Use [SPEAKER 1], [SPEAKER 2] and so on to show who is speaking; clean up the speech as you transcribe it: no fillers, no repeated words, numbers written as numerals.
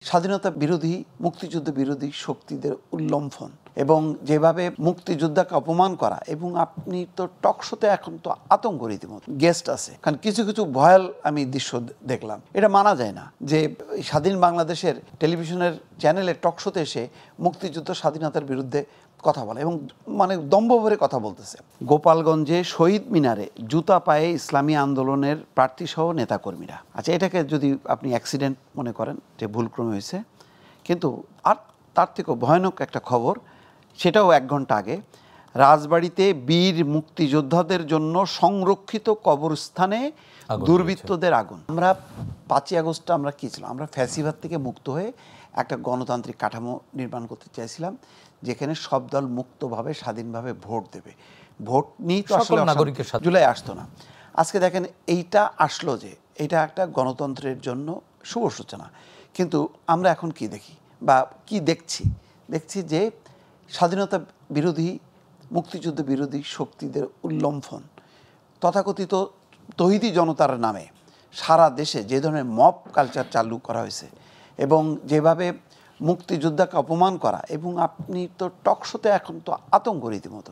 [SPEAKER 1] স্বাধীনতা বিরোধী মুক্তিযুদ্ধ বিরোধী শক্তিদের উল্লম্ফন এবং যেভাবে মুক্তিযোদ্ধাকে অপমান করা, এবং আপনি তো টকশোতে এখন তো আতঙ্ক রীতিমতো গেস্ট আছে, কারণ কিছু কিছু ভয়াল আমি দৃশ্য দেখলাম। এটা মানা যায় না যে স্বাধীন বাংলাদেশের টেলিভিশনের চ্যানেলে টকশোতে এসে মুক্তিযুদ্ধ স্বাধীনতার বিরুদ্ধে কথা বলে এবং মানে দম্ভ ভরে কথা বলতেছে। গোপালগঞ্জে শহীদ মিনারে জুতা পায়ে ইসলামী আন্দোলনের প্রার্থীসহ নেতাকর্মীরা। আচ্ছা, এটাকে যদি আপনি অ্যাক্সিডেন্ট মনে করেন যে ভুলক্রমে হয়েছে, কিন্তু আর তার থেকেও ভয়ানক একটা খবর, সেটাও 1 ঘন্টা আগে, রাজবাড়িতে বীর মুক্তিযোদ্ধাদের জন্য সংরক্ষিত কবরস্থানে দুর্বৃত্তদের আগুন। আমরা 5ই আগস্ট আমরা কী ছিল, আমরা ফ্যাসিবাদ থেকে মুক্ত হয়ে একটা গণতান্ত্রিক কাঠামো নির্মাণ করতে চাইছিলাম, যেখানে সব দল মুক্তভাবে স্বাধীনভাবে ভোট দেবে। ভোট নিয়েই তো আসলে জুলাই আসতো না। আজকে দেখেন এইটা আসলো, যে এটা একটা গণতন্ত্রের জন্য শুভ সূচনা। কিন্তু আমরা এখন কি দেখি বা কি দেখছি যে স্বাধীনতা বিরোধী মুক্তিযুদ্ধ বিরোধী শক্তিদের উল্লম্ফন, তথাকথিত তৌহিদি জনতার নামে সারা দেশে যে ধরনের মব কালচার চালু করা হয়েছে এবং যেভাবে মুক্তিযোদ্ধাকে অপমান করা, এবং আপনি তো টকশোতে এখন তো আতঙ্ক রীতিমতো।